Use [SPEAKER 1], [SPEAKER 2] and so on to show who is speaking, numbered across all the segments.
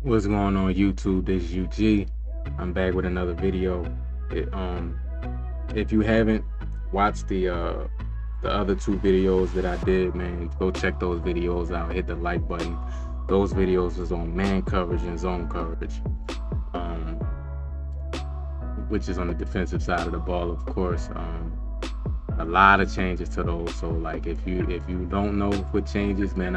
[SPEAKER 1] What's going on YouTube? This is UG. I'm back with another video. It, if you haven't watched the other two videos that I did, man, go check those videos out. Hit the like button. Those videos was on man coverage and zone coverage, um, which is on the defensive side of the ball, of course. A lot of changes to those. So like if you don't know what changes, man,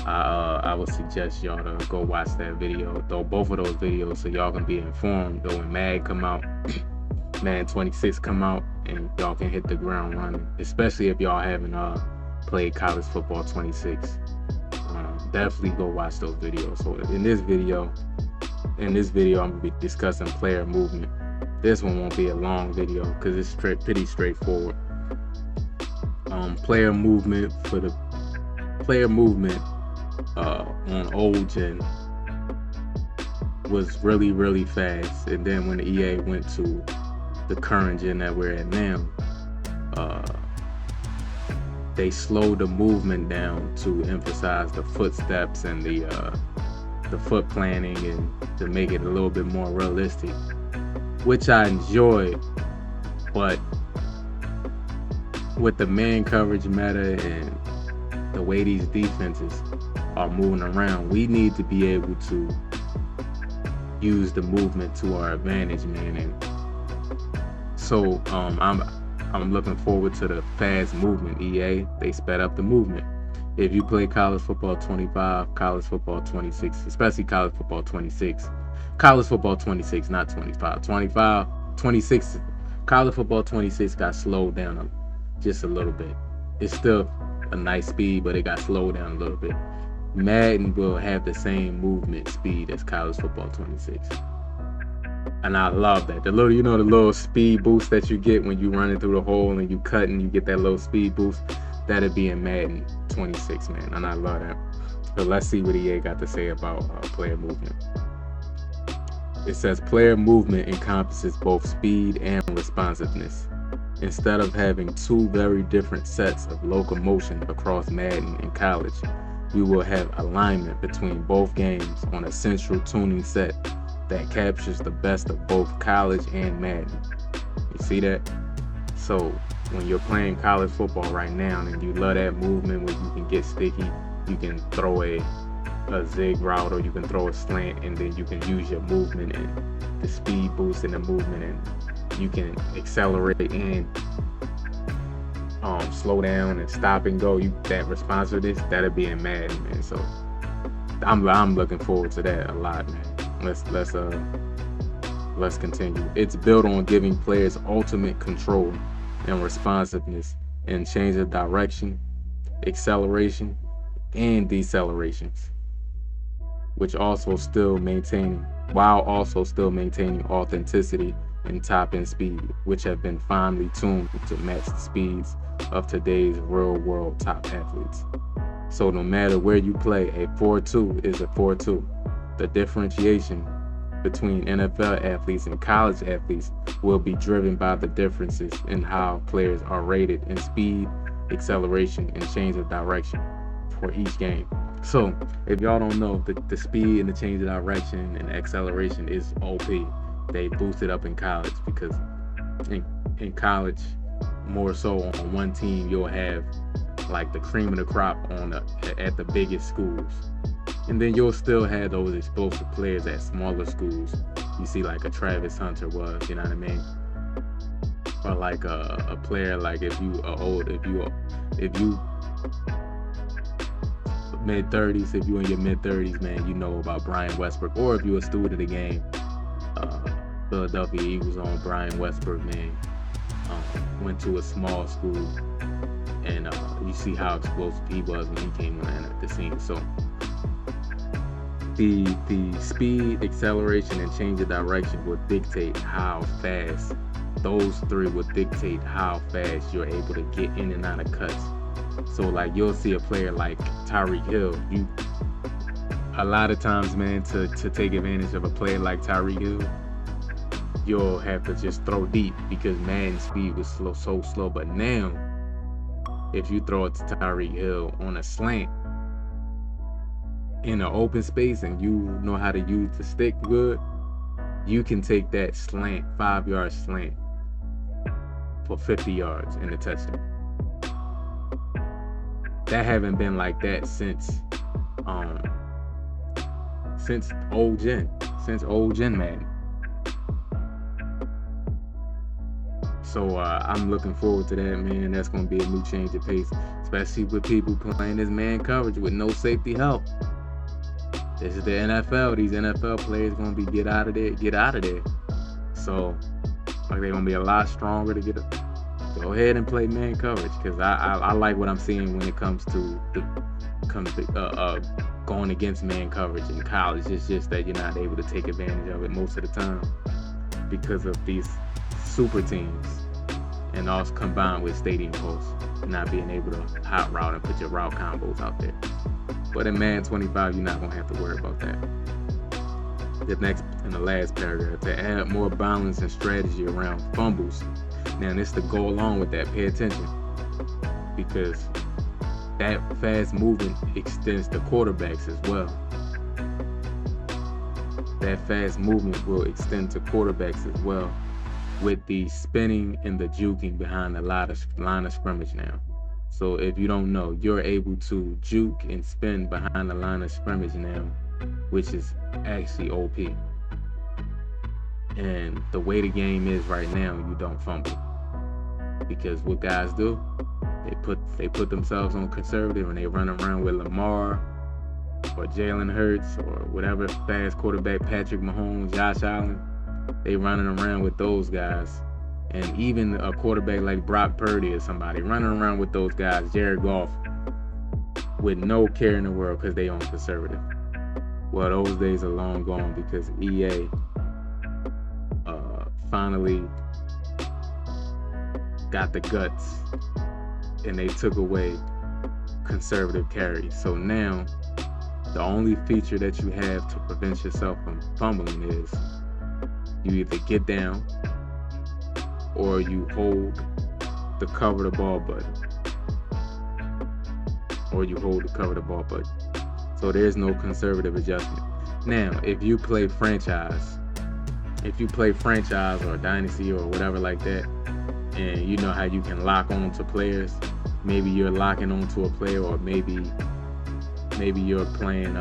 [SPEAKER 1] I would suggest y'all to go watch that video, though both of those videos, so y'all can be informed. Though when Mag come out, Madden 26 come out, and y'all can hit the ground running. Especially if y'all haven't played college football 26. Definitely go watch those videos. So in this video, I'm gonna be discussing player movement. This one won't be a long video because it's pretty straightforward. Player movement for the player movement on old gen was really fast, and then when the EA went to the current gen that we're at now, they slowed the movement down to emphasize the footsteps and the foot planning, and to make it a little bit more realistic, which I enjoyed. But with the man coverage meta and the way these defenses are moving around, we need to be able to use the movement to our advantage, man. And so I'm looking forward to the fast movement. EA, they sped up the movement. If you play college football 25, college football 26, especially college football 26, college football 26, not 25, 25, 26, college football 26 got slowed down just a little bit. It's still a nice speed, but it got slowed down a little bit. Madden will have the same movement speed as college football 26. And I love that. The little speed boost that you get when you running through the hole and you cut and you get that little speed boost, that'll be in Madden 26, man. And I love that. So let's see what EA got to say about player movement. It says player movement encompasses both speed and responsiveness. Instead of having two very different sets of locomotion across Madden and college, we will have alignment between both games on a central tuning set that captures the best of both college and Madden. You see that? So when you're playing college football right now and you love that movement where you can get sticky, you can throw a zig route, or you can throw a slant, and then you can use your movement and the speed boost and the movement, and you can accelerate and slow down and stop and go. That responsiveness, that'll be in Madden, man. So I'm looking forward to that a lot, man. Let's continue. It's built on giving players ultimate control and responsiveness in change of direction, acceleration, and decelerations, while also still maintaining authenticity and top-end speed, which have been finely tuned to match the speeds of today's real-world top athletes. So no matter where you play, a 4-2 is a 4-2. The differentiation between NFL athletes and college athletes will be driven by the differences in how players are rated in speed, acceleration, and change of direction for each game. So if y'all don't know, the speed and the change of direction and acceleration is OP. They boost it up in college because in college, more so on one team, you'll have like the cream of the crop at the biggest schools, and then you'll still have those explosive players at smaller schools. You see, like a Travis Hunter was, you know what I mean, or like a player like if you mid-30s, if you in your mid-30s, man, you know about Brian Westbrook, or if you're a student of the game, Philadelphia Eagles on Brian Westbrook, man. Went to a small school, and you see how explosive he was when he came on the scene. So the speed, acceleration, and change of direction will dictate how fast. Those three will dictate how fast you're able to get in and out of cuts. So like you'll see a player like Tyreek Hill. A lot of times, man, to take advantage of a player like Tyreek Hill, you'll have to just throw deep because Madden's speed was so slow. But now, if you throw it to Tyreek Hill on a slant, in an open space and you know how to use the stick good, you can take that slant, 5-yard slant, for 50 yards in the touchdown. That haven't been like that since old gen Madden. So I'm looking forward to that, man. That's going to be a new change of pace, especially with people playing this man coverage with no safety help. This is the NFL. These NFL players going to be get out of there. So like they're going to be a lot stronger to go ahead and play man coverage, because I like what I'm seeing when it comes to going against man coverage in college. It's just that you're not able to take advantage of it most of the time because of these super teams, and also combined with stadium posts not being able to hot route and put your route combos out there. But in Madden 25, you're not going to have to worry about that. The next and the last paragraph, to add more balance and strategy around fumbles. Now, this to go along with that, pay attention, because that fast movement extends to quarterbacks as well. That fast movement will extend to quarterbacks as well, with the spinning and the juking behind the line of scrimmage now. So if you don't know, you're able to juke and spin behind the line of scrimmage now, which is actually OP. And the way the game is right now, you don't fumble, because what guys do, they put themselves on conservative and they run around with Lamar or Jalen Hurts or whatever fast quarterback, Patrick Mahomes, Josh Allen. They running around with those guys. And even a quarterback like Brock Purdy or somebody running around with those guys, Jared Goff, with no care in the world because they on conservative. Well, those days are long gone, because EA finally got the guts and they took away conservative carries. So now the only feature that you have to prevent yourself from fumbling is you either get down or you hold the cover the ball button. So there's no conservative adjustment. Now, if you play franchise or dynasty or whatever like that, and you know how you can lock on to players, maybe you're locking onto a player, or maybe you're playing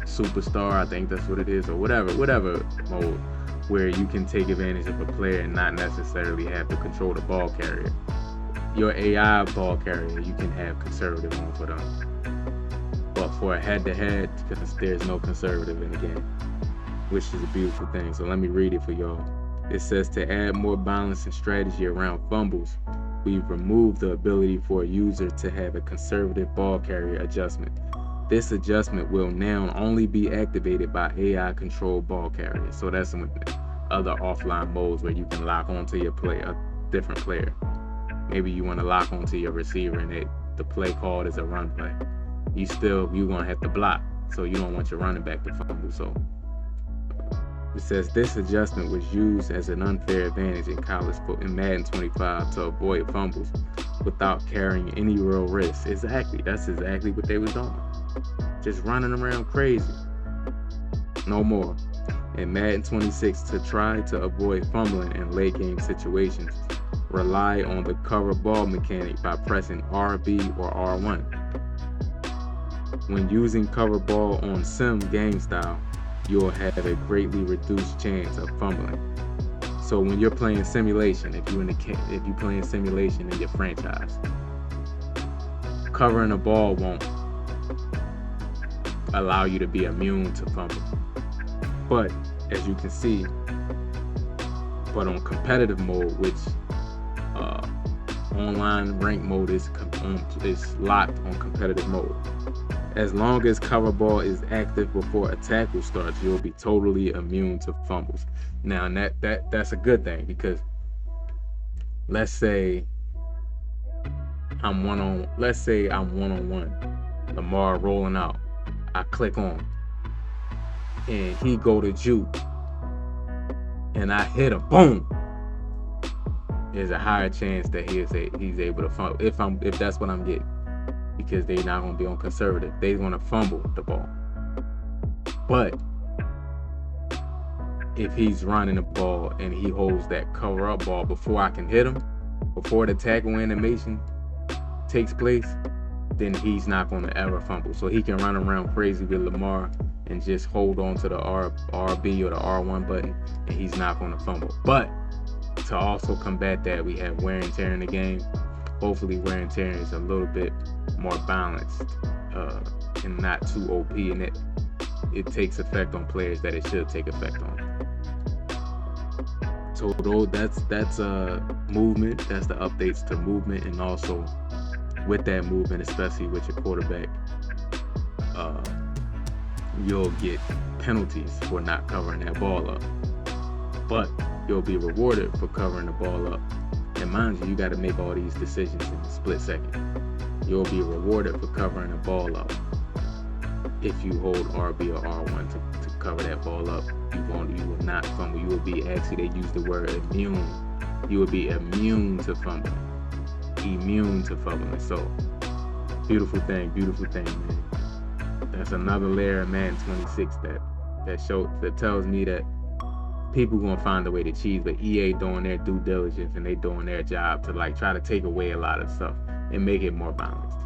[SPEAKER 1] superstar, I think that's what it is, or whatever mode, where you can take advantage of a player and not necessarily have to control the ball carrier. Your AI ball carrier, you can have conservative on for them. But for a head-to-head, because there's no conservative in the game, which is a beautiful thing. So let me read it for y'all. It says, to add more balance and strategy around fumbles, we've removed the ability for a user to have a conservative ball carrier adjustment. This adjustment will now only be activated by AI-controlled ball carriers. So that's some other offline modes where you can lock onto your player, a different player. Maybe you want to lock onto your receiver and the play called is a run play. You're going to have to block, so you don't want your running back to fumble. So it says this adjustment was used as an unfair advantage in college in Madden 25 to avoid fumbles without carrying any real risk. That's exactly what they was doing. Just running around crazy. No more. In Madden 26, to try to avoid fumbling in late game situations, rely on the cover ball mechanic by pressing RB or R1. When using cover ball on sim game style, you'll have a greatly reduced chance of fumbling. So when you're playing simulation, if you're playing simulation in your franchise, covering a ball won't allow you to be immune to fumble. But as you can see, but on competitive mode, which online rank mode is locked on competitive mode. As long as cover ball is active before a tackle starts, you'll be totally immune to fumbles. Now that's a good thing, because let's say I'm one on one, Lamar rolling out, I click on, and he go to juke, and I hit him, boom. There's a higher chance that he's able to fumble if that's what I'm getting, because they're not going to be on conservative. They're going to fumble the ball. But if he's running the ball and he holds that cover up ball before I can hit him, before the tackle animation takes place, then he's not going to ever fumble. So he can run around crazy with Lamar and just hold on to the RB or the R1 button, and he's not going to fumble. But to also combat that, we have wear and tear in the game. Hopefully wear and tear is a little bit more balanced and not too OP, and it takes effect on players that it should take effect on. So that's movement. That's the updates to movement, and also with that movement, especially with your quarterback, you'll get penalties for not covering that ball up. But you'll be rewarded for covering the ball up. And mind you, you got to make all these decisions in a split second. You'll be rewarded for covering the ball up. If you hold RB or R1 to cover that ball up, you will not fumble. You will be, actually, they use the word immune. You will be immune to fumbling. Immune to fumbling. So, beautiful thing, man. That's another layer of Madden 26 that tells me that people gonna find a way to cheat, but EA doing their due diligence and they doing their job to like try to take away a lot of stuff and make it more balanced.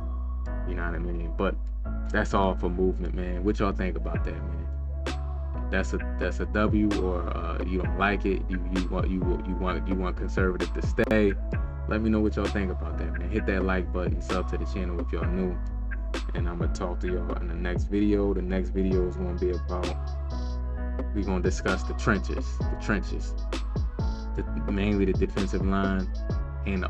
[SPEAKER 1] You know what I mean? But that's all for movement, man. What y'all think about that, man? That's a W, or you don't like it? You want conservative to stay? Let me know what y'all think about that, man. Hit that like button, sub to the channel if y'all new, and I'm gonna talk to y'all in the next video. The next video is gonna be about, we're gonna discuss the trenches, mainly the defensive line and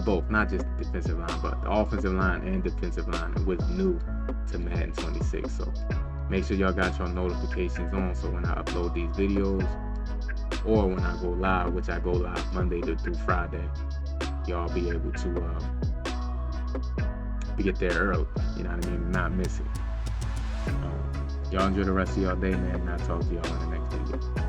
[SPEAKER 1] both, not just the defensive line, but the offensive line and defensive line, and what's new to Madden 26. So make sure y'all got your notifications on, so when I upload these videos or when I go live, which I go live Monday through Friday, y'all be able to get there early. You know what I mean? Not miss it. Y'all enjoy the rest of y'all day, man, and I'll talk to y'all in the next video.